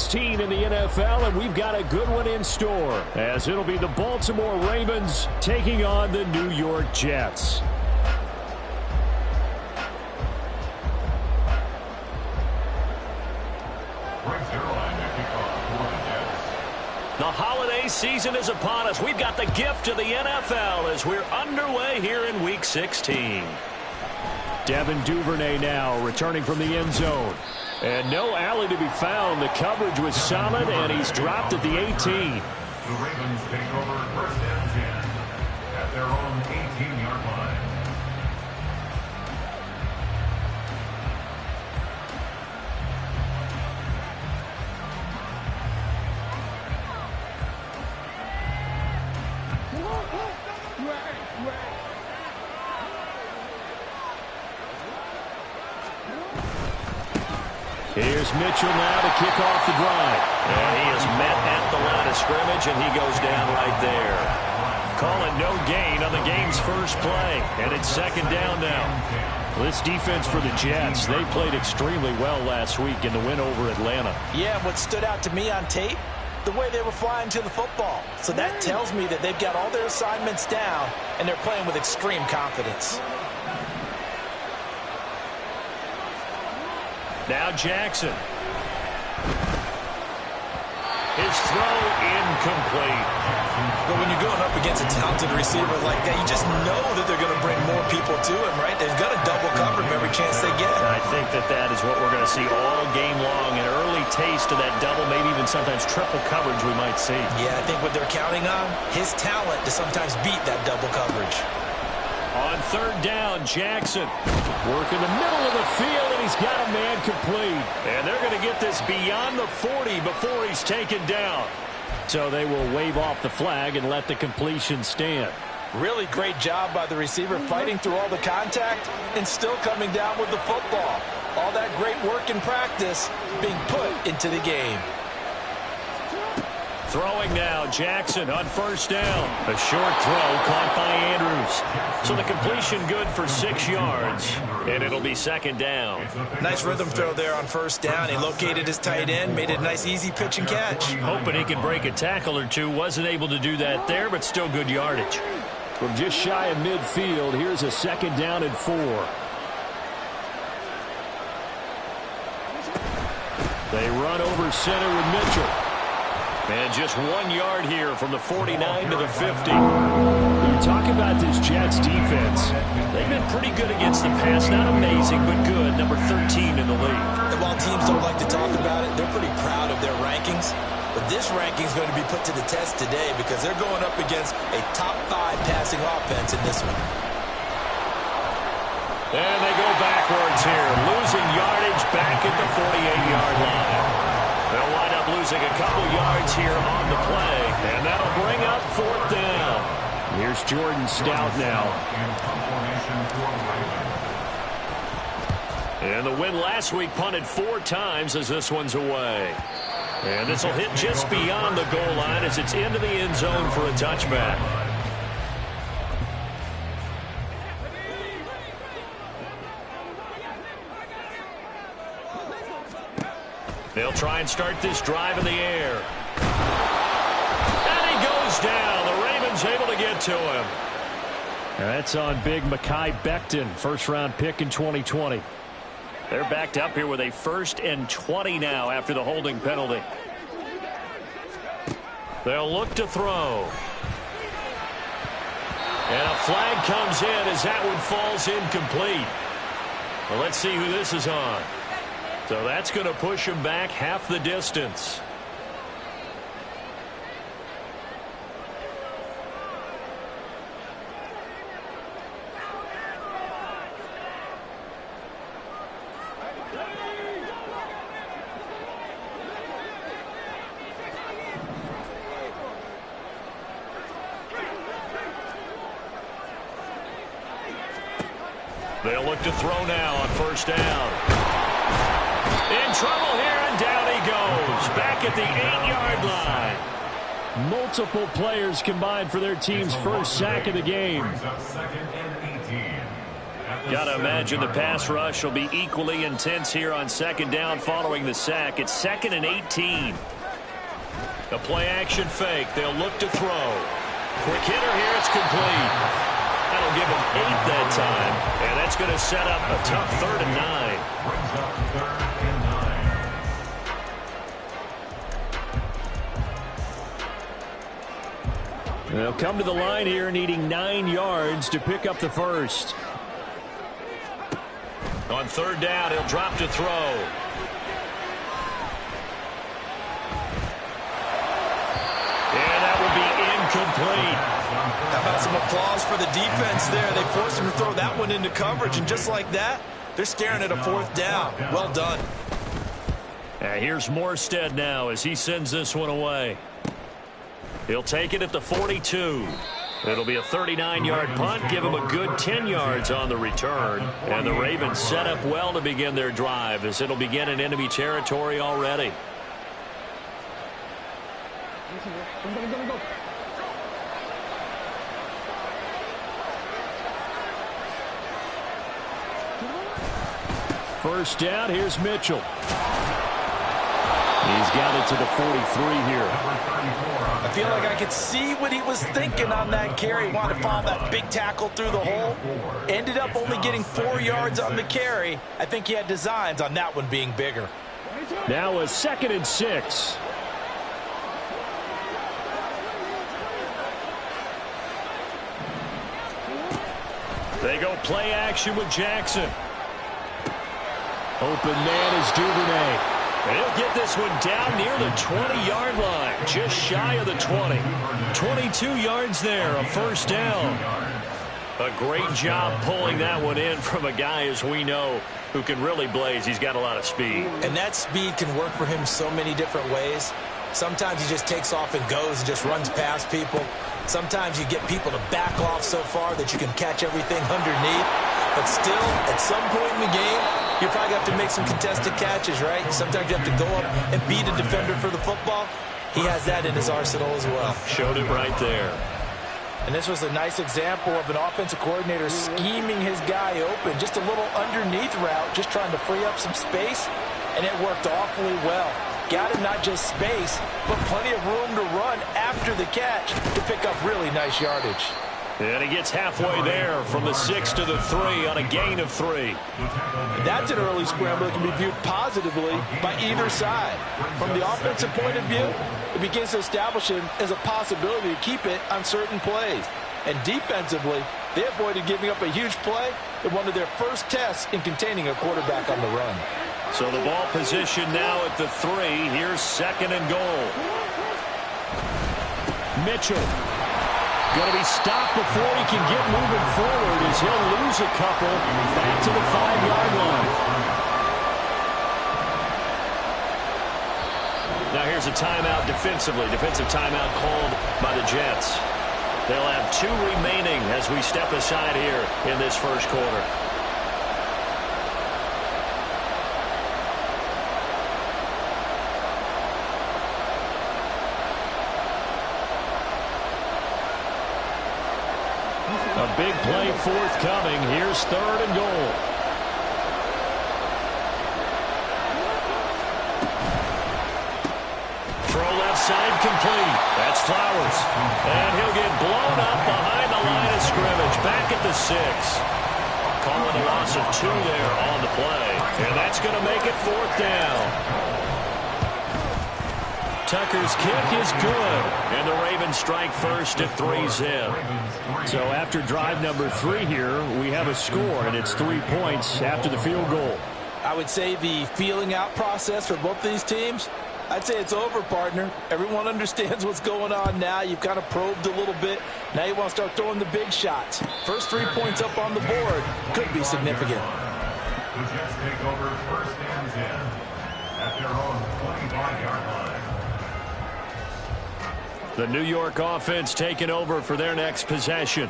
16 in the NFL, and we've got a good one in store, as it'll be the Baltimore Ravens taking on the New York Jets. The holiday season is upon us. We've got the gift of the NFL as we're underway here in Week 16. Devin Duvernay now returning from the end zone. And no alley to be found. The coverage was solid, and he's dropped at the 18. The Ravens take over first and 10 at their own 18-yard line. Here's Mitchell now to kick off the drive. And he is met at the line of scrimmage, and he goes down right there. Call it no gain on the game's first play. And it's second down now. This defense for the Jets, they played extremely well last week in the win over Atlanta. Yeah, what stood out to me on tape, the way they were flying to the football. So that tells me that they've got all their assignments down, and they're playing with extreme confidence. Now Jackson. His throw incomplete. But when you're going up against a talented receiver like that, you just know that they're going to bring more people to him, right? They're going to double cover him every chance they get. I think that is what we're going to see all game long. An early taste of that double, maybe even sometimes triple coverage we might see. Yeah, I think what they're counting on, his talent to sometimes beat that double coverage. On third down, Jackson working the middle of the field, and he's got a man complete. And they're going to get this beyond the 40 before he's taken down. So they will wave off the flag and let the completion stand. Really great job by the receiver fighting through all the contact and still coming down with the football. All that great work in practice being put into the game. Throwing now, Jackson on first down. A short throw caught by Andrews. So the completion good for 6 yards, and it'll be second down. Nice rhythm throw there on first down. He located his tight end, made it a nice easy pitch and catch. Hoping he could break a tackle or two. Wasn't able to do that there, but still good yardage. From just shy of midfield, here's a second down and 4. They run over center with Mitchell. And just 1 yard here from the 49 to the 50. When you talk about this Jets defense, they've been pretty good against the pass. Not amazing, but good. Number 13 in the league. And while teams don't like to talk about it, they're pretty proud of their rankings. But this ranking is going to be put to the test today because they're going up against a top 5 passing offense in this one. And they go backwards here, losing yardage back at the 48-yard line. They'll wind up losing a couple yards here on the play, and that'll bring up fourth down. Here's Jordan Stout now. And the win last week punted 4 times as this one's away. And this will hit just beyond the goal line as it's into the end zone for a touchback. They'll try and start this drive in the air. And he goes down. The Ravens able to get to him. And that's on big Mekhi Becton, first-round pick in 2020. They're backed up here with a 1st and 20 now after the holding penalty. They'll look to throw. And a flag comes in as that one falls incomplete. Well, let's see who this is on. So that's going to push him back half the distance. They'll look to throw now on first down. In trouble here, and down he goes. Back at the 8-yard line. Multiple players combined for their team's first sack of the game. Second and 18 at Gotta imagine the pass rush will be equally intense here on second down following the sack. It's 2nd and 18. A play-action fake. They'll look to throw. Quick hitter here. It's complete. That'll give him 8 that time. And that's going to set up a tough 3rd and 9. Brings up 3rd and 9. They'll come to the line here needing 9 yards to pick up the first. On 3rd down, he'll drop to throw. And that will be incomplete. How about some applause for the defense there? They forced him to throw that one into coverage, and just like that, they're staring at a 4th down. Well done. Here's Morstead now as he sends this one away. He'll take it at the 42. It'll be a 39-yard punt, give him a good 10 yards on the return. And the Ravens set up well to begin their drive as it'll begin in enemy territory already. First down, here's Mitchell. He's got it to the 43 here. I feel like I could see what he was thinking on that carry. Wanted to follow that big tackle through the hole. Ended up only getting 4 yards on the carry. I think he had designs on that one being bigger. Now a 2nd and 6. They go play action with Jackson. Open man is Duvernay. And he'll get this one down near the 20-yard line, just shy of the 20. 22 yards there, a first down. A great job pulling that one in from a guy, as we know, who can really blaze. He's got a lot of speed. And that speed can work for him so many different ways. Sometimes he just takes off and goes and just runs past people. Sometimes you get people to back off so far that you can catch everything underneath. But still, at some point in the game, you probably have to make some contested catches, right? Sometimes you have to go up and beat a defender for the football. He has that in his arsenal as well. Showed it right there. And this was a nice example of an offensive coordinator scheming his guy open. Just a little underneath route, just trying to free up some space, and it worked awfully well. Got him not just space, but plenty of room to run after the catch to pick up really nice yardage. And he gets halfway there from the 6 to the 3 on a gain of 3. That's an early scramble that can be viewed positively by either side. From the offensive point of view, it begins to establish him as a possibility to keep it on certain plays. And defensively, they avoided giving up a huge play in one of their first tests in containing a quarterback on the run. So the ball position now at the 3. Here's 2nd and goal. Mitchell going to be stopped before he can get moving forward as he'll lose a couple back to the 5-yard line. Now here's a timeout defensively. Defensive timeout called by the Jets. They'll have 2 remaining as we step aside here in this first quarter. A big play forthcoming. Here's 3rd and goal. Throw left side complete. That's Flowers. And he'll get blown up behind the line of scrimmage. Back at the 6. Calling a loss of 2 there on the play. And that's going to make it 4th down. Tucker's kick is good, and the Ravens strike first at 3-zip. So after drive number 3 here, we have a score, and it's 3 points after the field goal. I would say the feeling out process for both these teams, I'd say it's over, partner. Everyone understands what's going on now. You've kind of probed a little bit. Now you want to start throwing the big shots. First 3 points up on the board could be significant. The Jets take over 1st and 10 at their own 25-yard line. The New York offense taking over for their next possession.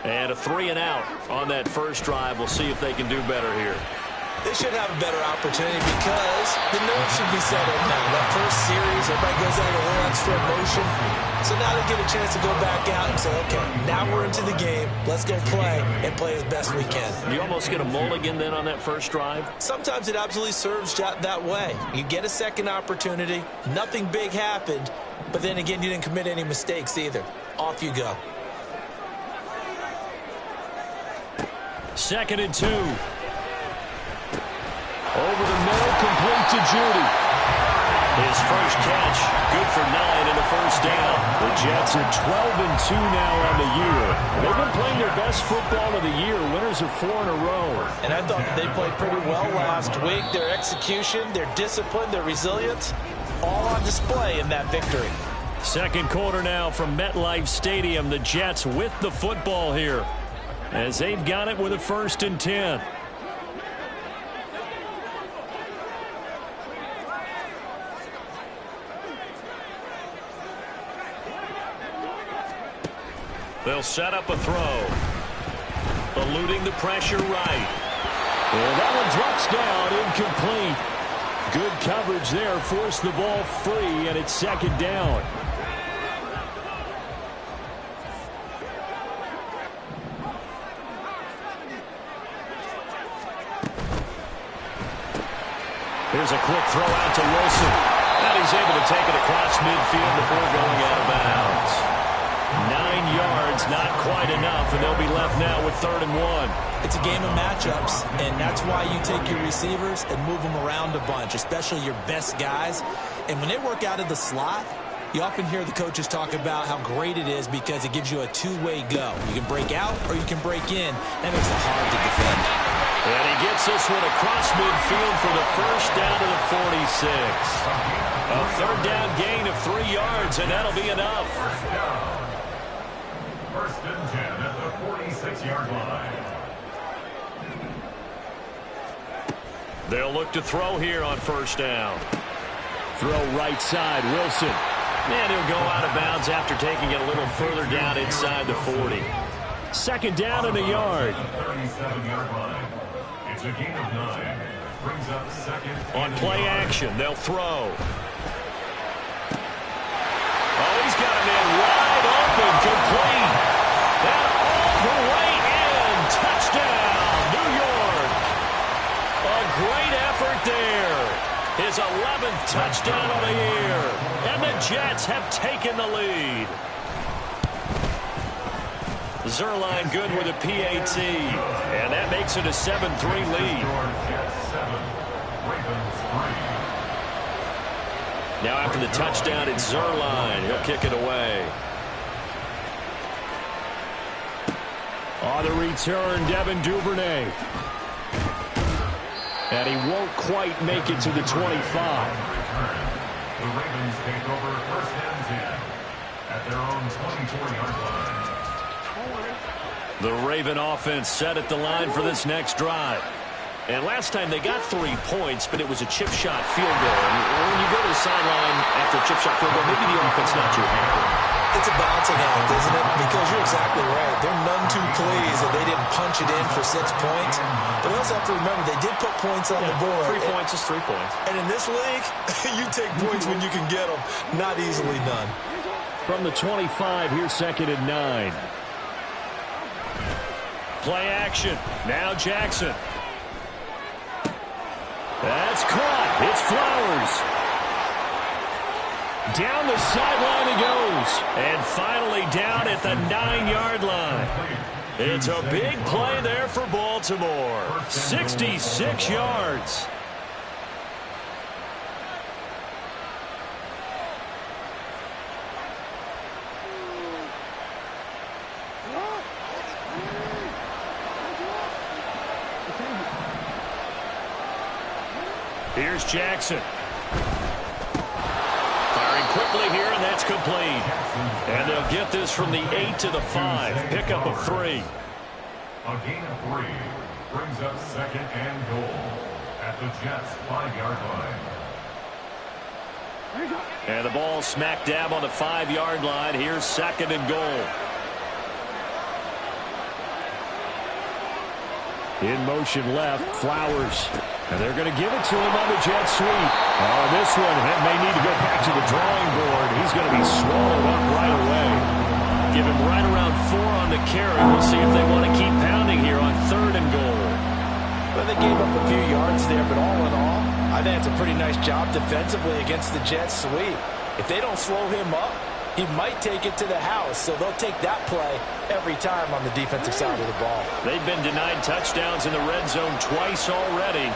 And a 3-and-out on that first drive. We'll see if they can do better here. They should have a better opportunity because the nerves should be settled now. That first series, everybody goes out to run. extra emotion. So now they get a chance to go back out and say, okay, now we're into the game. Let's go play and play as best we can. You almost get a mulligan then on that first drive? Sometimes it absolutely serves that way. You get a second opportunity. Nothing big happened. But then again, you didn't commit any mistakes either. Off you go. 2nd and 2. Over the middle, complete to Judy. His first catch, good for 9 and a first down. The Jets are 12-2 now on the year. They've been playing their best football of the year. Winners of 4 in a row. And I thought that they played pretty well last week. Their execution, their discipline, their resilience, all on display in that victory. Second quarter now from MetLife Stadium. The Jets with the football here, as they've got it with a 1st and 10. They'll set up a throw. Eluding the pressure right. And that one drops down, incomplete. Good coverage there, forced the ball free, and it's 2nd down. Here's a quick throw out to Wilson. And he's able to take it across midfield before going out of bounds. 9 yards, not quite enough, and they'll be left now with 3rd and 1. It's a game of matchups, and that's why you take your receivers and move them around a bunch, especially your best guys. And when they work out of the slot, you often hear the coaches talk about how great it is because it gives you a two-way go. You can break out or you can break in. That makes it hard to defend. And he gets this one across midfield for the first down to the 46. A 3rd down gain of 3 yards, and that'll be enough. 1st and 10 at the 46-yard line. They'll look to throw here on 1st down. Throw right side, Wilson. And he'll go out of bounds after taking it a little further down inside the 40. 2nd down and a yard. 37-yard line. It's a gain of 9. Brings up 2nd. On play action, they'll throw. Oh, he's got a man wide open, complete. And all the way in. Touchdown, New York. A great effort there. His 11th touchdown of the year. And the Jets have taken the lead. Zerline good with a PAT. And that makes it a 7-3 lead. Now after the touchdown, it's Zerline. He'll kick it away. On the return, Devin Duvernay. And he won't quite make it to the 25. The Ravens take over 1st and 10 at their own 24-yard line. The Raven offense set at the line for this next drive. And last time they got 3 points, but it was a chip shot field goal. And when you go to the sideline after a chip shot field goal, maybe the offense not too happy. It's a balancing act, isn't it? Because you're exactly right. They're none too pleased that they didn't punch it in for 6 points. But we also have to remember they did put points on the board. 3 points is 3 points. And in this league, you take points when you can get them. Not easily done. From the 25, here's 2nd and 9. Play action. Now Jackson. That's caught. It's Flowers. Down the sideline he goes. And finally down at the 9-yard line. It's a big play there for Baltimore. 66 yards. Here's Jackson. Firing quickly here, and that's complete. And they'll get this from the 8 to the 5. Pickup of 3. A gain of 3 brings up 2nd and goal at the Jets' 5-yard line. And the ball smack dab on the 5-yard line. Here's 2nd and goal. In motion left, Flowers. And they're going to give it to him on the jet sweep. Oh, this one may need to go back to the drawing board. He's he's going to be swallowed up right away. Give him right around 4 on the carry. We'll see if they want to keep pounding here on 3rd and goal. Well, they gave up a few yards there, but all in all, I think it's a pretty nice job defensively against the Jets sweep. If they don't slow him up, he might take it to the house, so they'll take that play every time on the defensive side of the ball. They've been denied touchdowns in the red zone twice already.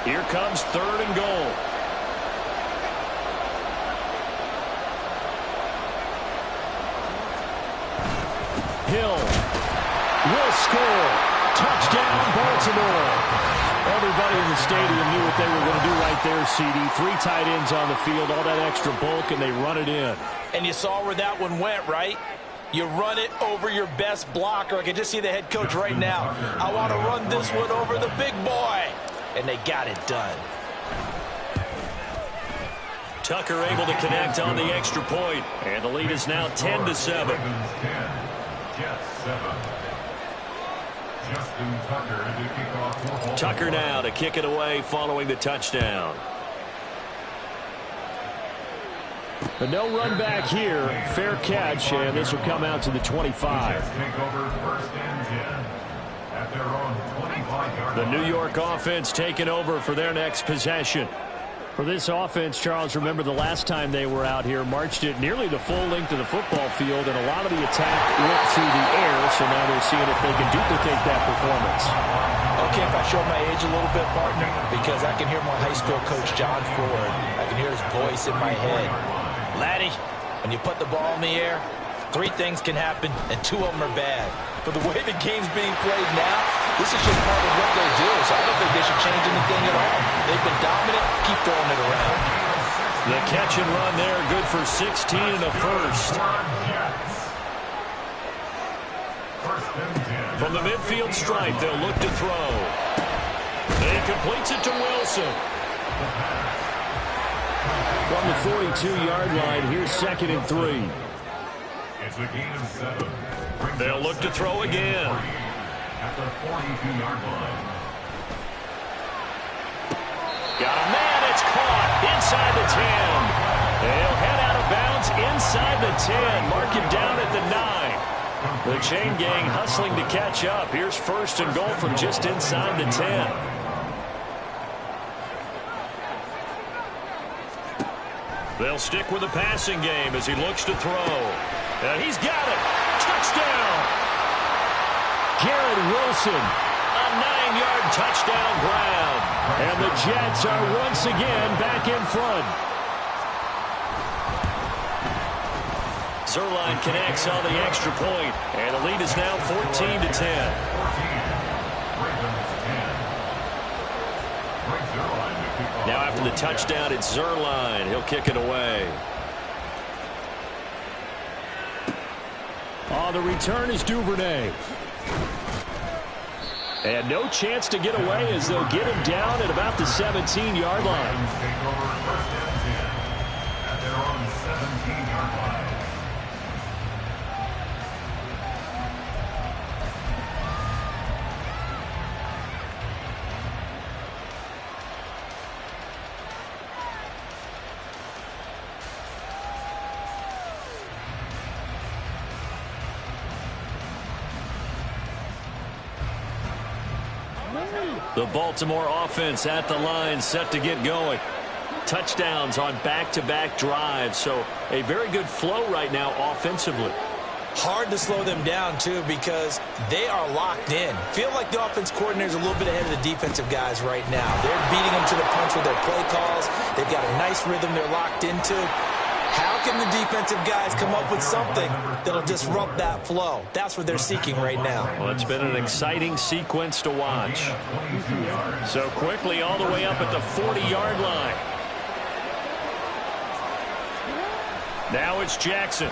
Here comes 3rd and goal. Hill will score. Touchdown, Baltimore. Everybody in the stadium knew what they were going to do right there, CD. 3 tight ends on the field, all that extra bulk, and they run it in. And you saw where that one went, right? You run it over your best blocker. I can just see the head coach right now. I want to run this one over the big boy. And they got it done. Tucker able to connect on the extra point. And the lead is now 10-7. Tucker now to kick it away following the touchdown. But no run back here. Fair catch, and this will come out to the 25. The New York offense taking over for their next possession. For this offense, Charles, remember the last time they were out here, marched it nearly the full length of the football field, and a lot of the attack went through the air, so now they're seeing if they can duplicate that performance. Okay, if I show my age a little bit, partner, because I can hear my high school coach, John Ford. I can hear his voice in my head. Laddie, when you put the ball in the air, 3 things can happen, and 2 of them are bad. But the way the game's being played now, this is just part of what they do, so I don't think they should change anything at all. They've been dominant. Keep throwing it around. The catch and run there, good for 16 and a first. From the midfield stripe, they'll look to throw. He completes it to Wilson. From the 42-yard line, here's 2nd and 3. It's a gain of 7. They'll look to throw again. At the 42-yard line. Got a man, it's caught inside the 10. They'll head out of bounds inside the 10. Mark him down at the 9. The chain gang hustling to catch up. Here's 1st and goal from just inside the 10. They'll stick with the passing game as he looks to throw. And he's got it. Touchdown. Garrett Wilson, a 9-yard touchdown grab. And the Jets are once again back in front. Zerline connects on the extra point, and the lead is now 14-10. Now after the touchdown, it's Zerline. He'll kick it away. On the return is Duvernay. And no chance to get away as they'll get him down at about the 17-yard line. The Baltimore offense at the line, set to get going. Touchdowns on back-to-back drives, so a very good flow right now offensively. Hard to slow them down, too, because they are locked in. Feel like the offense coordinator's a little bit ahead of the defensive guys right now. They're beating them to the punch with their play calls. They've got a nice rhythm they're locked into. How can the defensive guys come up with something that'll disrupt that flow? That's what they're seeking right now. Well, it's been an exciting sequence to watch. So quickly all the way up at the 40-yard line. Now it's Jackson.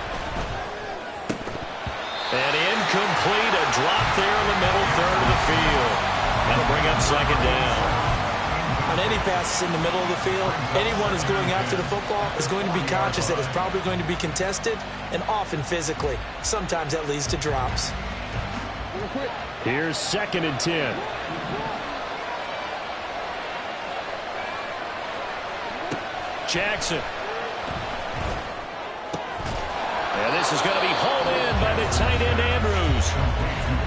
And incomplete, a drop there in the middle third of the field. That'll bring up 2nd down. On any passes in the middle of the field, anyone who's going after the football is going to be conscious that it's probably going to be contested and often physically. Sometimes that leads to drops. Here's 2nd and 10. Jackson. And this is going to be hauled in by the tight end, Andrews.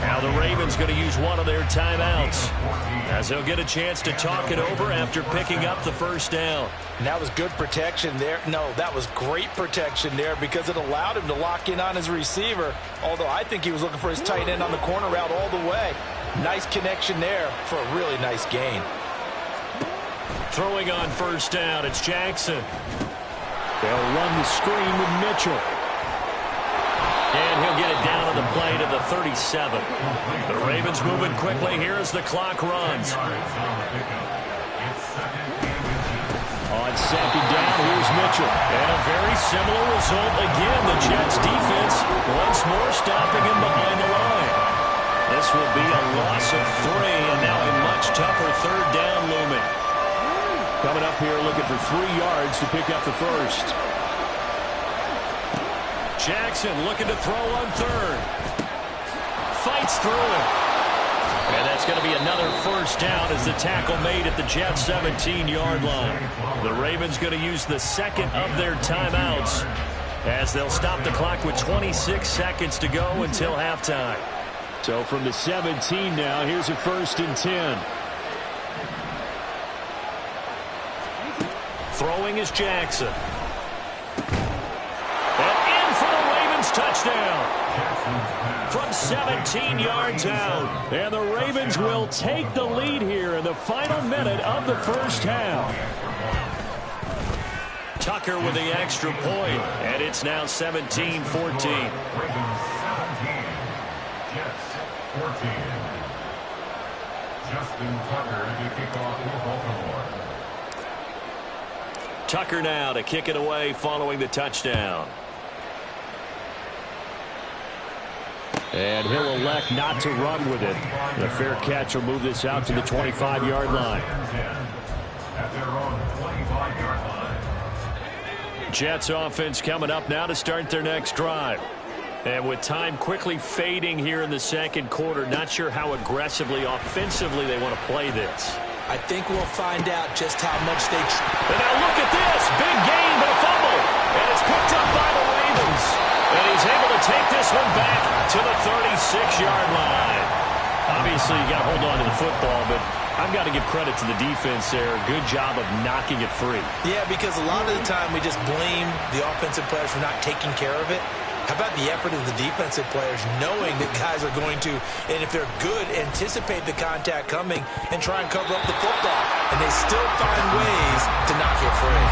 Now the Ravens going to use one of their timeouts, as they'll get a chance to talk it over after picking up the first down. And that was good protection there. No, that was great protection there because it allowed him to lock in on his receiver, although I think he was looking for his tight end on the corner route all the way. Nice connection there for a really nice gain. Throwing on first down, it's Jackson. They'll run the screen with Mitchell. And he'll get it down on the play to the 37. The Ravens moving quickly here as the clock runs. On second down, here's Mitchell. And a very similar result again. The Jets defense once more stopping him behind the line. This will be a loss of 3, and now a much tougher third down looming. Coming up here looking for 3 yards to pick up the first. Jackson looking to throw on third. Fights through it. And that's going to be another first down as the tackle made at the Jets' 17-yard line. The Ravens going to use the second of their timeouts as they'll stop the clock with 26 seconds to go until halftime. So from the 17 now, here's a 1st and 10. Throwing is Jackson. Touchdown from 17 yards out. And the Ravens will take the lead here in the final minute of the first half. Tucker with the extra point, and it's now 17-14. Ravens 17, Jets 14. Justin Tucker to kick off for Baltimore. Tucker now to kick it away following the touchdown. And he'll elect not to run with it. The fair catch will move this out to the 25-yard line. At their own 25-yard line. Jets offense coming up now to start their next drive. And with time quickly fading here in the second quarter, not sure how aggressively, offensively they want to play this. I think we'll find out just how much they... And now look at this. Big gain, but a fumble. And it's picked up by the Ravens. And he's able to take this one back to the 36-yard line. Obviously, you got to hold on to the football, but I've got to give credit to the defense there. Good job of knocking it free. Yeah, because a lot of the time we just blame the offensive players for not taking care of it. How about the effort of the defensive players knowing that guys are going to, and if they're good, anticipate the contact coming and try and cover up the football. And they still find ways to knock you free.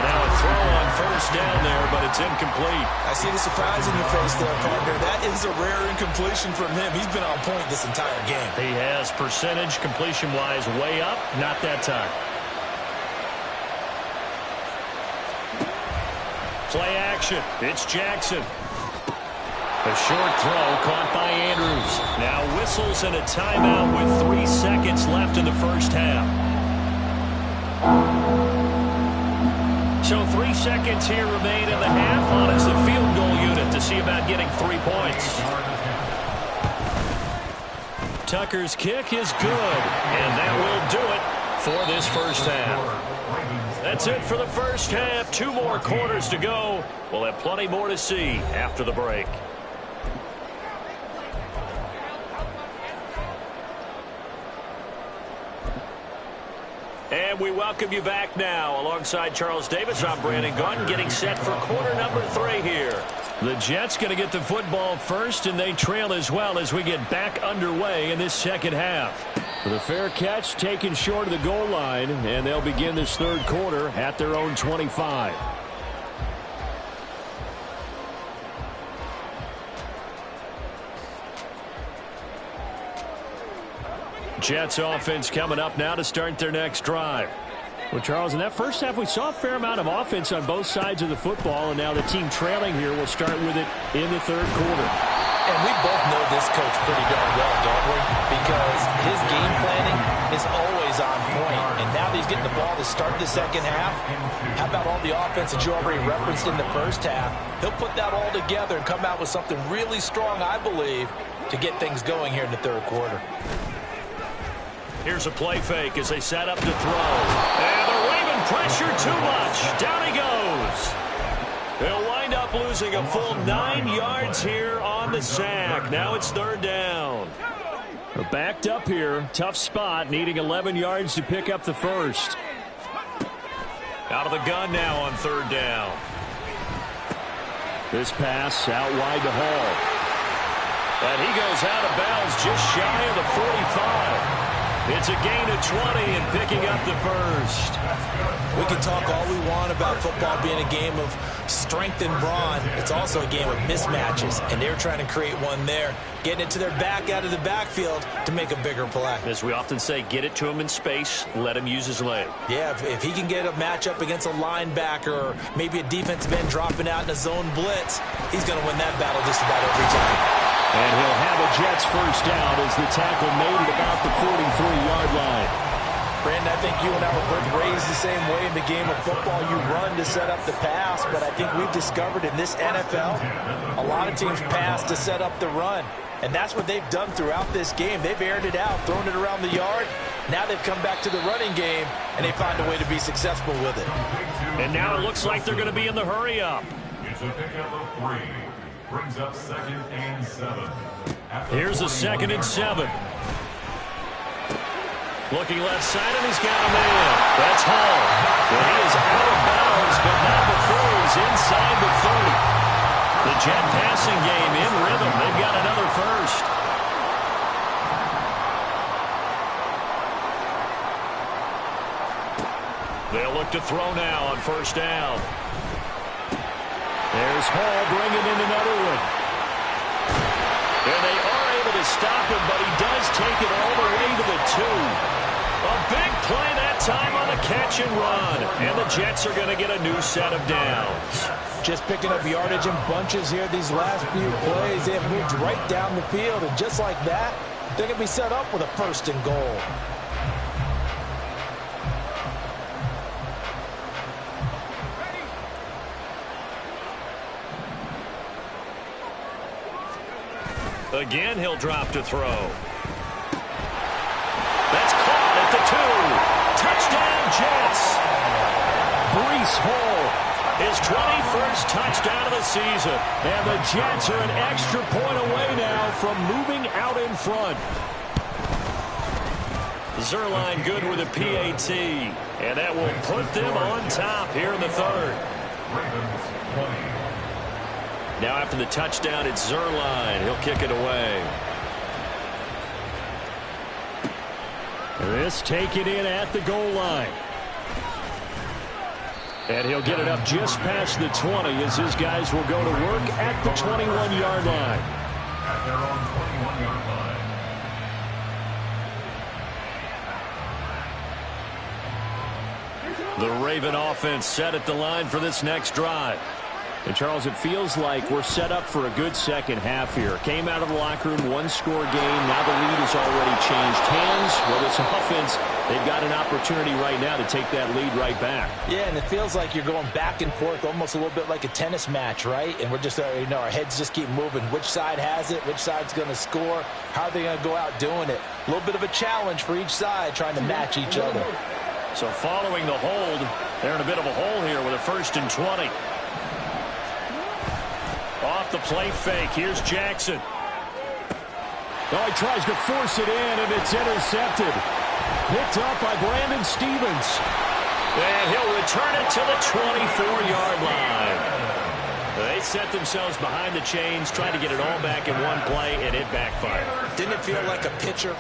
And now a throw on first down there, but it's incomplete. I see the surprise in your face there, partner. That is a rare incompletion from him. He's been on point this entire game. He has percentage completion-wise way up, not that time. Play action. It's Jackson. A short throw caught by Andrews. Now whistles and a timeout with 3 seconds left in the first half. So 3 seconds here remain in the half on as the field goal unit to see about getting 3 points. Tucker's kick is good, and that will do it for this first half. That's it for the first half. 2 more quarters to go. We'll have plenty more to see after the break. And we welcome you back now. Alongside Charles Davis, I'm Brandon Gaudin, getting set for quarter number 3 here. The Jets going to get the football first, and they trail as well as we get back underway in this second half. The fair catch taken short of the goal line, and they'll begin this third quarter at their own 25. Jets offense coming up now to start their next drive. Well, Charles, in that first half, we saw a fair amount of offense on both sides of the football, and now the team trailing here will start with it in the third quarter. And we both know this coach pretty darn well, don't we? Because his game planning is always on point. And now that he's getting the ball to start the second half, how about all the offense that you already referenced in the first half? He'll put that all together and come out with something really strong, I believe, to get things going here in the third quarter. Here's a play fake as they set up to throw. And the Raven pressure too much. Down he goes. They'll wind up losing a full 9 yards here on the sack. Now it's 3rd down. They're backed up here. Tough spot, needing 11 yards to pick up the first. Out of the gun now on 3rd down. This pass out wide to Hall. And he goes out of bounds just shy of the 45. It's a gain of 20 and picking up the first. We can talk all we want about football being a game of strength and brawn. It's also a game of mismatches, and they're trying to create one there, getting it to their back out of the backfield to make a bigger play. As we often say, get it to him in space, let him use his leg. Yeah, if he can get a matchup against a linebacker or maybe a defensive end dropping out in a zone blitz, he's going to win that battle just about every time. And he'll have a Jets first down as the tackle made at about the 43-yard line. Brandon, I think you and I were both raised the same way in the game of football. You run to set up the pass, but I think we've discovered in this NFL, a lot of teams pass to set up the run. And that's what they've done throughout this game. They've aired it out, thrown it around the yard. Now they've come back to the running game, and they find a way to be successful with it. And now it looks like they're going to be in the hurry-up. It's a pickup of 3. Brings up 2nd and 7. Here's a 2nd and 7. Looking left side, and he's got a man. That's Hall. Well, he is out of bounds, but not before he's inside the 30. The Jet passing game in rhythm. They've got another first. They'll look to throw now on 1st down. There's Hall bringing in another one. And they are able to stop him, but he does take it all the way to the 2. A big play that time on the catch and run. And the Jets are going to get a new set of downs. Just picking up yardage in bunches here these last few plays. They have moved right down the field, and just like that, they're going to be set up with a 1st and goal. Again, he'll drop to throw. That's caught at the 2. Touchdown, Jets. Breece Hall, his 21st touchdown of the season. And the Jets are an extra point away now from moving out in front. Zerline good with a PAT. And that will put them on top here in the 3rd. Ravens 20. Now after the touchdown, it's Zerline. He'll kick it away. This taken in at the goal line. And he'll get it up just past the 20 as his guys will go to work at the 21-yard line. At their own 21-yard line. The Raven offense set at the line for this next drive. And, Charles, it feels like we're set up for a good second half here. Came out of the locker room, one-score game. Now the lead has already changed hands. Well, this offense, they've got an opportunity right now to take that lead right back. Yeah, and it feels like you're going back and forth, almost a little bit like a tennis match, right? And we're just, our heads just keep moving. Which side has it? Which side's going to score? How are they going to go out doing it? A little bit of a challenge for each side, trying to match each other. So following the hold, they're in a bit of a hole here with a 1st and 20. Off the play fake. Here's Jackson. Oh, he tries to force it in, and it's intercepted. Picked up by Brandon Stevens. And he'll return it to the 24-yard line. They set themselves behind the chains, trying to get it all back in one play, and it backfired. Didn't it feel like a pitcher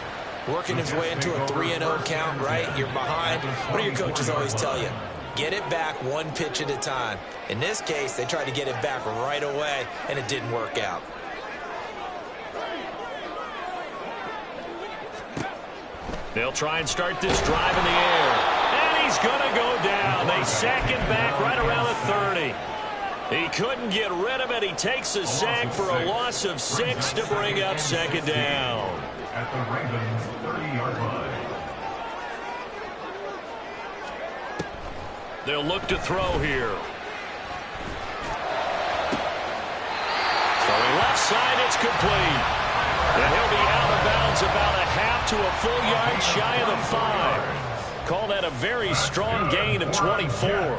working his way into a 3-0 count, right? You're behind. What do your coaches always tell you? Get it back one pitch at a time. In this case, they tried to get it back right away, and it didn't work out. They'll try and start this drive in the air. And he's going to go down. They sack him back right around the 30. He couldn't get rid of it. He takes a sack for a loss of 6 to bring up 2nd down. At the Ravens 30-yard line. They'll look to throw here. Throwing left side, it's complete. And he'll be out of bounds about a half to a full yard shy of the 5. Call that a very strong gain of 24.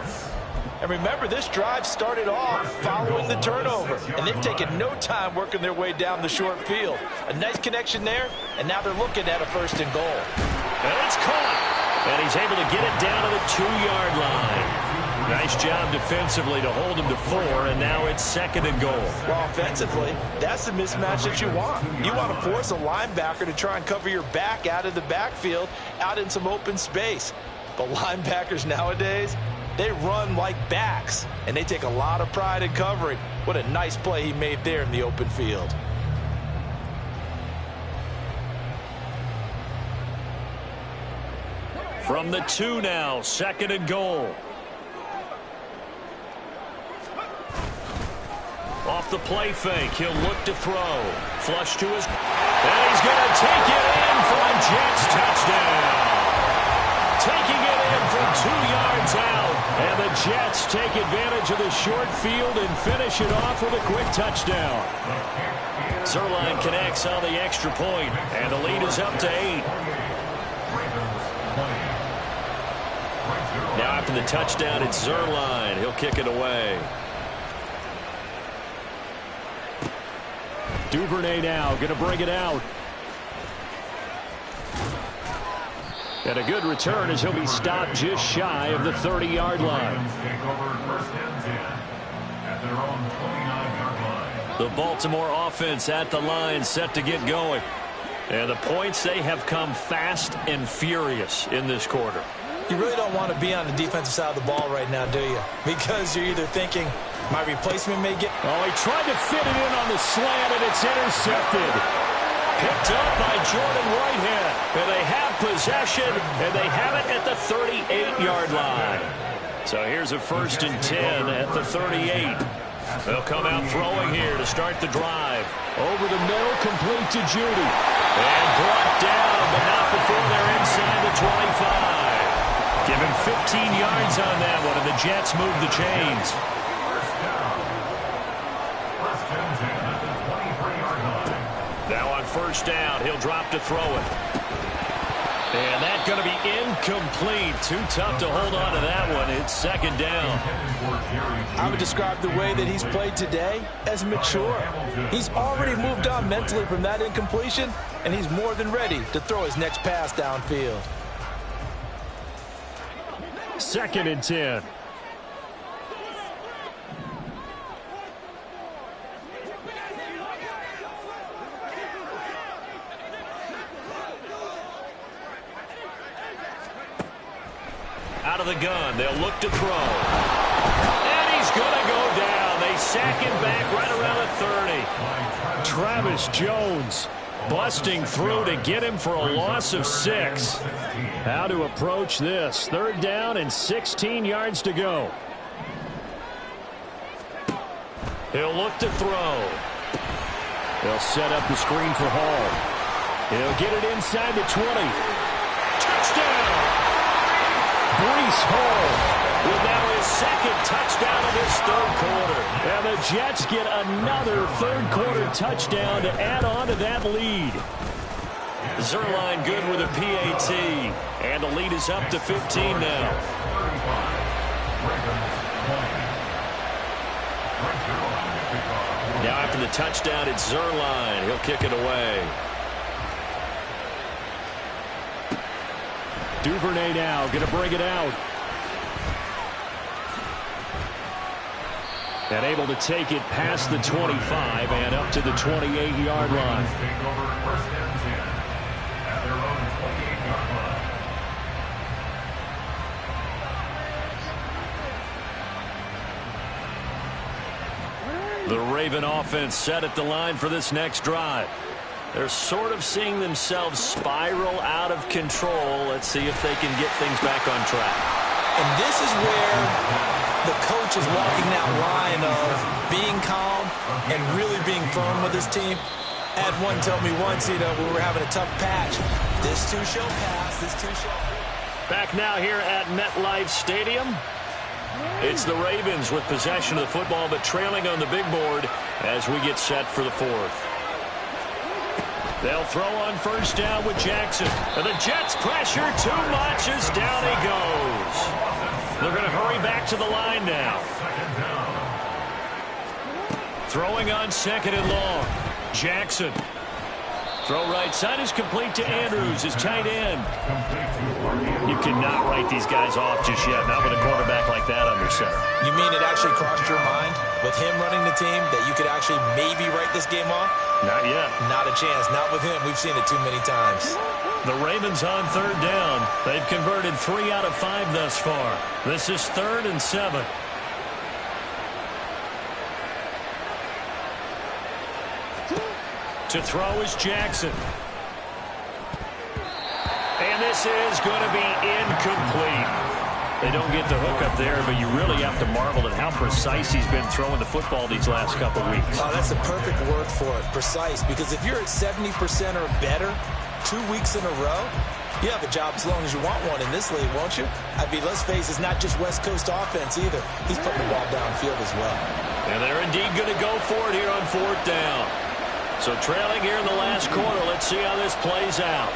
And remember, this drive started off following the turnover, and they've taken no time working their way down the short field. A nice connection there, and now they're looking at a 1st and goal. And it's caught, and he's able to get it down to the 2-yard line. Nice job defensively to hold him to 4, and now it's 2nd and goal. Well, offensively, that's the mismatch that you want. You want to force a linebacker to try and cover your back out of the backfield, out in some open space. But linebackers nowadays, they run like backs, and they take a lot of pride in covering. What a nice play he made there in the open field. From the 2 now, 2nd and goal. Off the play fake, he'll look to throw. Flush to his... And he's going to take it in for a Jets touchdown. Taking it in from 2 yards out. And the Jets take advantage of the short field and finish it off with a quick touchdown. Zerline connects on the extra point, and the lead is up to 8. Now after the touchdown, it's Zerline. He'll kick it away. Duvernay now going to bring it out. And a good return as he'll be stopped just shy of the 30-yard line. The Baltimore offense at the line set to get going. And the points, they have come fast and furious in this quarter. You really don't want to be on the defensive side of the ball right now, do you? Because you're either thinking, my replacement may get... Oh, he tried to fit it in on the slant, and it's intercepted. Picked up by Jordan Whitehead. And they have possession, and they have it at the 38-yard line. So here's a 1st and 10 at the 38. They'll come out throwing here to start the drive. Over the middle, complete to Judy. And brought down, but not before they're inside the 25. Give him 15 yards on that one, and the Jets move the chains. Now on 1st down, he'll drop to throw it. And that's going to be incomplete. Too tough to hold on to that one. It's 2nd down. I would describe the way that he's played today as mature. He's already moved on mentally from that incompletion, and he's more than ready to throw his next pass downfield. 2nd and 10. Out of the gun, they'll look to throw. And he's going to go down. They sack him back right around the 30. Travis Jones busting through to get him for a loss of 6. How to approach this? 3rd down and 16 yards to go. He'll look to throw. They'll set up the screen for Hall. He'll get it inside the 20. Touchdown! Breece Hall with now his 2nd touchdown of this 3rd quarter. And the Jets get another 3rd quarter touchdown to add on to that lead. Zerline good with a PAT. And the lead is up to 15 now. Now after the touchdown, it's Zerline. He'll kick it away. Duvernay now going to bring it out. And able to take it past the 25 and up to the 28-yard line. The Raven offense set at the line for this next drive. They're sort of seeing themselves spiral out of control. Let's see if they can get things back on track. And this is where the coach is walking that line of being calm and really being firm with his team. I had one tell me once, when we were having a tough patch, this too shall pass, this too shall pass. Back now here at MetLife Stadium. It's the Ravens with possession of the football, but trailing on the big board as we get set for the 4th. They'll throw on 1st down with Jackson. And the Jets pressure too much as down he goes. They're going to hurry back to the line now. Throwing on second and long. Jackson. Throw right side is complete to Andrews, his tight end. You cannot write these guys off just yet, not with a quarterback like that under center. You mean it actually crossed your mind with him running the team that you could actually maybe write this game off? Not yet. Not a chance. Not with him. We've seen it too many times. The Ravens on third down. They've converted 3 out of 5 thus far. This is 3rd and 7. To throw is Jackson. And this is going to be incomplete. They don't get the hook up there, but you really have to marvel at how precise he's been throwing the football these last couple weeks. Oh, that's a perfect word for it, precise, because if you're at 70% or better 2 weeks in a row, you have a job as long as you want one in this league, won't you? I mean, let's face it, it's not just West Coast offense either. He's putting the ball downfield as well. And they're indeed going to go for it here on 4th down. So trailing here in the last quarter, let's see how this plays out.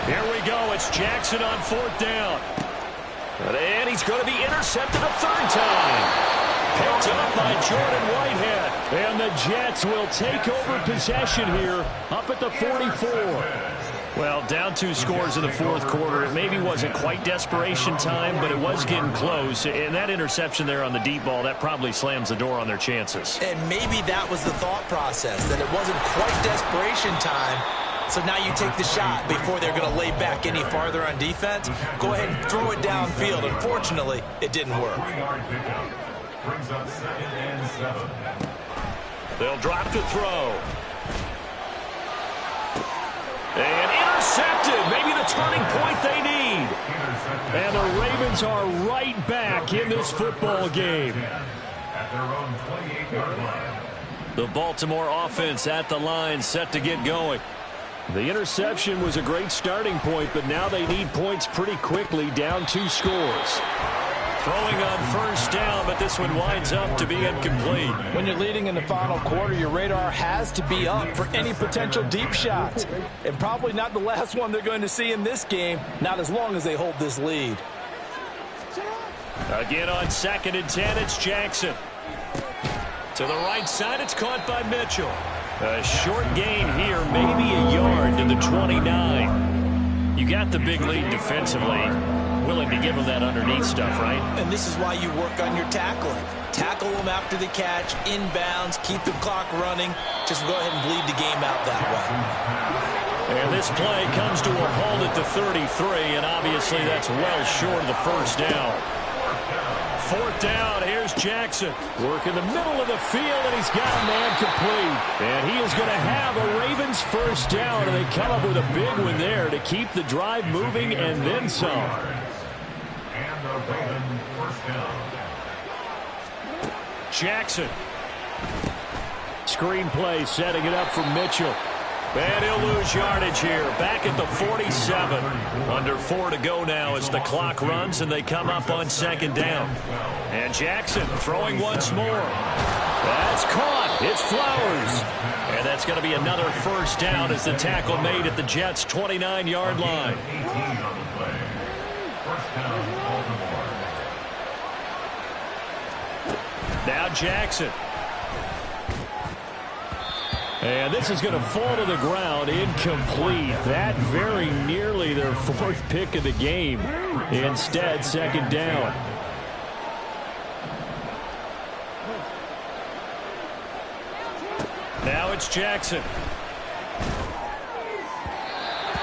Here we go. It's Jackson on 4th down. And he's going to be intercepted a 3rd time. Picked up by Jordan Whitehead. And the Jets will take over possession here up at the 44. Well, down 2 scores in the 4th quarter. It maybe wasn't quite desperation time, but it was getting close. And that interception there on the deep ball, that probably slams the door on their chances. And maybe that was the thought process, that it wasn't quite desperation time. So now you take the shot before they're going to lay back any farther on defense. Go ahead and throw it downfield. Unfortunately, it didn't work. Brings up 2nd and 7. They'll drop to throw. And intercepted. Maybe the turning point they need. And the Ravens are right back in this football game. At their own 28-yard line. The Baltimore offense at the line, set to get going. The interception was a great starting point, but now they need points pretty quickly, down 2 scores. Throwing on 1st down, but this one winds up to be incomplete. When you're leading in the final quarter, your radar has to be up for any potential deep shots. And probably not the last one they're going to see in this game, not as long as they hold this lead. Again on 2nd and 10, it's Jackson. To the right side, it's caught by Mitchell. A short gain here, maybe a yard to the 29. You got the big lead defensively. Willing to give them that underneath stuff, right? And this is why you work on your tackling. Tackle them after the catch, inbounds, keep the clock running. Just go ahead and bleed the game out that way. And this play comes to a halt at the 33, and obviously that's well short of the 1st down. 4th down, here's Jackson. Work in the middle of the field, and he's got a man complete. And he is going to have a Ravens 1st down, and they come up with a big one there to keep the drive moving and then some. And the Ravens 1st down. Jackson. Screenplay setting it up for Mitchell. And he'll lose yardage here. Back at the 47. Under 4 to go now as the clock runs and they come up on 2nd down. And Jackson throwing once more. That's caught. It's Flowers. And that's going to be another 1st down as the tackle made at the Jets' 29-yard line. 18 on the play. 1st down, Baltimore. Now Jackson. And this is going to fall to the ground, incomplete. That very nearly their 4th pick of the game. Instead, 2nd down. Now it's Jackson.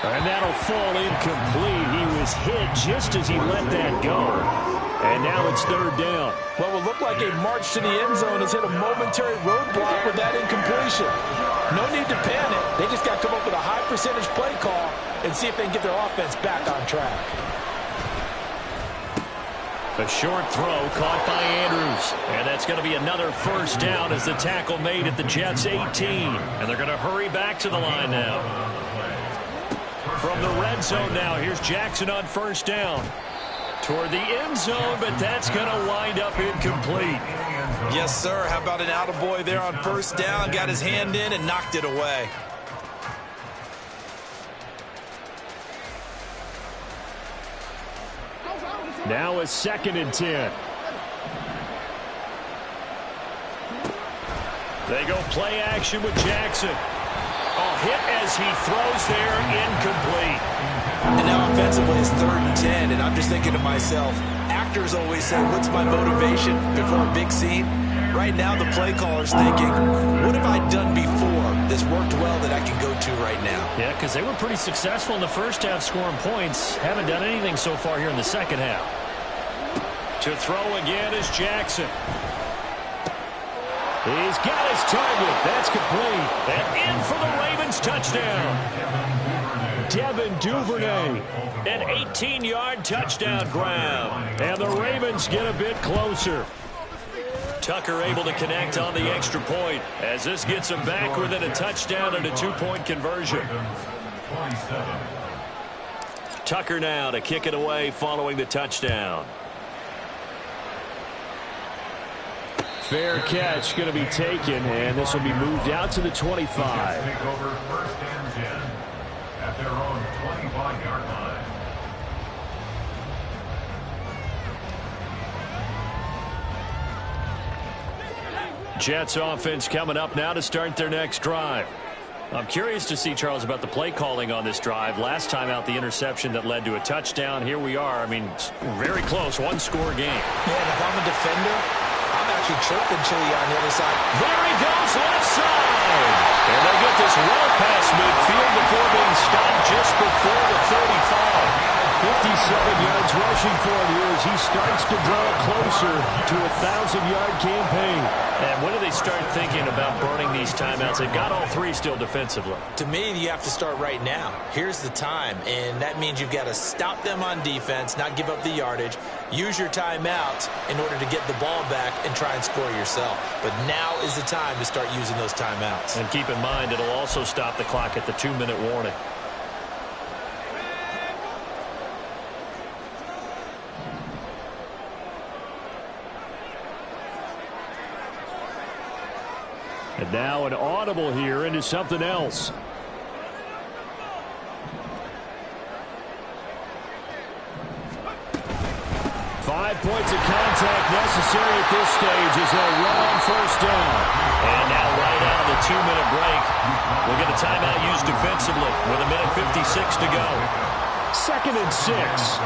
And that'll fall incomplete. He was hit just as he let that go. And now it's 3rd down. What will look like a march to the end zone has hit a momentary roadblock with that incompletion. No need to panic. They just got to come up with a high percentage play call and see if they can get their offense back on track. A short throw caught by Andrews. And that's going to be another 1st down as the tackle made at the Jets' 18. And they're going to hurry back to the line now. From the red zone now, here's Jackson on 1st down. Toward the end zone, but that's going to wind up incomplete. Yes, sir. How about an attaboy there on 1st down? Got his hand in and knocked it away. Now a 2nd and 10. They go play action with Jackson. A hit as he throws there, incomplete. And now offensively it's 3rd and 10, and I'm just thinking to myself, actors always say, what's my motivation before a big scene? Right now the play caller's thinking, what have I done before that's worked well that I can go to right now? Yeah, because they were pretty successful in the first half scoring points. Haven't done anything so far here in the second half. To throw again is Jackson. He's got his target. That's complete. And in for the Ravens touchdown. Devin Duvernay. An 18-yard touchdown grab. And the Ravens get a bit closer. Tucker able to connect on the extra point as this gets him back within a touchdown and a 2-point conversion. Tucker now to kick it away following the touchdown. Fair catch going to be taken, and this will be moved out to the 25. Take over 1st and 10 at their own 25-yard line. Jets offense coming up now to start their next drive. I'm curious to see, Charles, about the play calling on this drive. Last time out, the interception that led to a touchdown. Here we are. I mean, very close, one-score game. Yeah, and if I'm a defender, I'm actually chirping Chili on the other side. There he goes, left side. And they get this well past midfield before being stopped just before the 35. 57 yards rushing for him here as he starts to draw closer to a 1,000-yard campaign. And when do they start thinking about burning these timeouts? They've got all 3 still defensively. To me, you have to start right now. Here's the time, and that means you've got to stop them on defense, not give up the yardage, use your timeouts in order to get the ball back and try and score yourself. But now is the time to start using those timeouts. And keep in mind, it'll also stop the clock at the 2-minute warning. And now an audible here into something else. 5 points of contact necessary at this stage as they'll run on 1st down. And now right out of the 2-minute break, we'll get a timeout used defensively with 1:56 to go. 2nd and 6.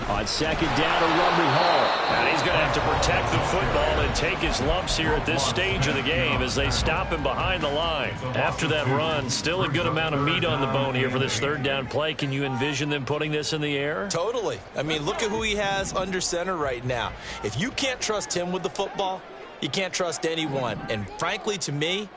On 2nd down to run with Hall. And he's going to have to protect the football and take his lumps here at this stage of the game as they stop him behind the line. After that run, still a good amount of meat on the bone here for this 3rd down play. Can you envision them putting this in the air? Totally. I mean, look at who he has under center right now. If you can't trust him with the football, you can't trust anyone. And frankly, to me,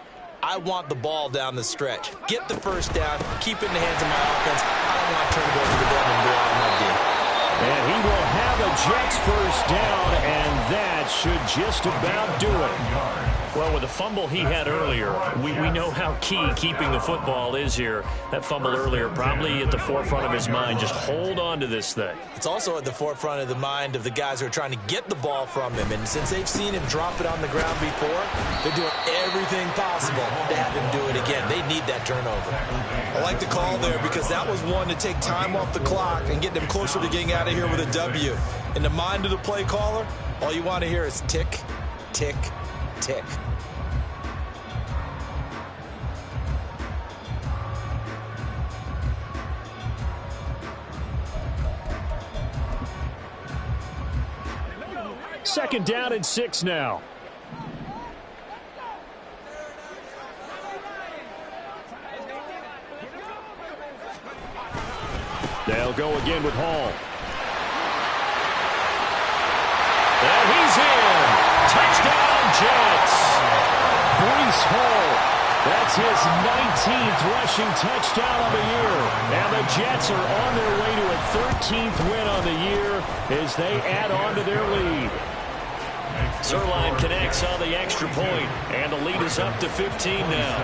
I want the ball down the stretch. Get the 1st down, keep it in the hands of my offense. I don't want to turn it over to them and go out on my D. And he will have a Jets 1st down, and that should just about do it. Well, with the fumble he had earlier, we know how key keeping the football is here. That fumble earlier probably at the forefront of his mind. Just hold on to this thing. It's also at the forefront of the mind of the guys who are trying to get the ball from him. And since they've seen him drop it on the ground before, they're doing everything possible to have him do it again. They need that turnover. I like the call there because that was one to take time off the clock and get them closer to getting out of here with a W. In the mind of the play caller, all you want to hear is tick, tick, tick. Second down and 6 now. They'll go again with Hall. And he's in. Touchdown, Jets. Breece Hall. That's his 19th rushing touchdown of the year. And the Jets are on their way to a 13th win on the year as they add on to their lead. Zerline connects on the extra point, and the lead is up to 15 now.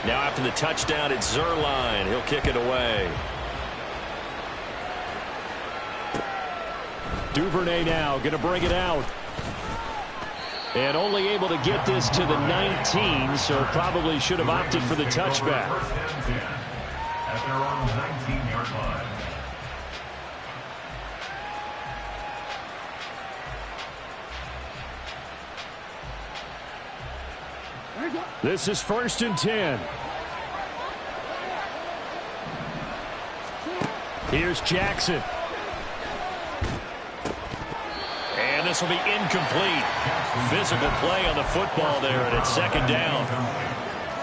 Now after the touchdown, it's Zerline. He'll kick it away. Duvernay now going to bring it out. And only able to get this to the 19, so probably should have opted for the touchback. First and 10 at their own 19-yard line. This is 1st and 10. Here's Jackson. And this will be incomplete. Physical play on the football there, and it's 2nd down.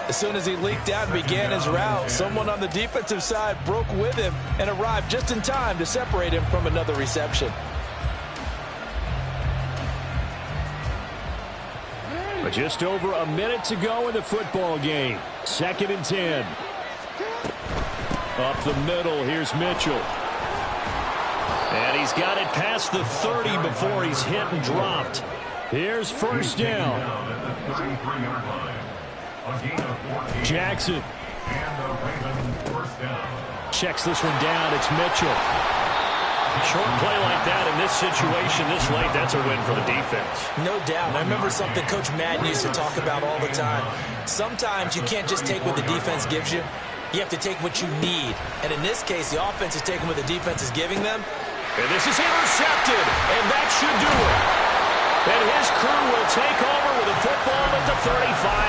As soon as he leaked out and began his route, someone on the defensive side broke with him and arrived just in time to separate him from another reception. But just over a minute to go in the football game. 2nd and 10. Up the middle, here's Mitchell. And he's got it past the 30 before he's hit and dropped. Here's 1st down. Jackson. Checks this one down. It's Mitchell. Short play like that in this situation this late, that's a win for the defense. No doubt. I remember something Coach Madden used to talk about all the time. Sometimes you can't just take what the defense gives you. You have to take what you need. And in this case, the offense is taking what the defense is giving them. And this is intercepted, and that should do it. And his crew will take over with a football at the 35.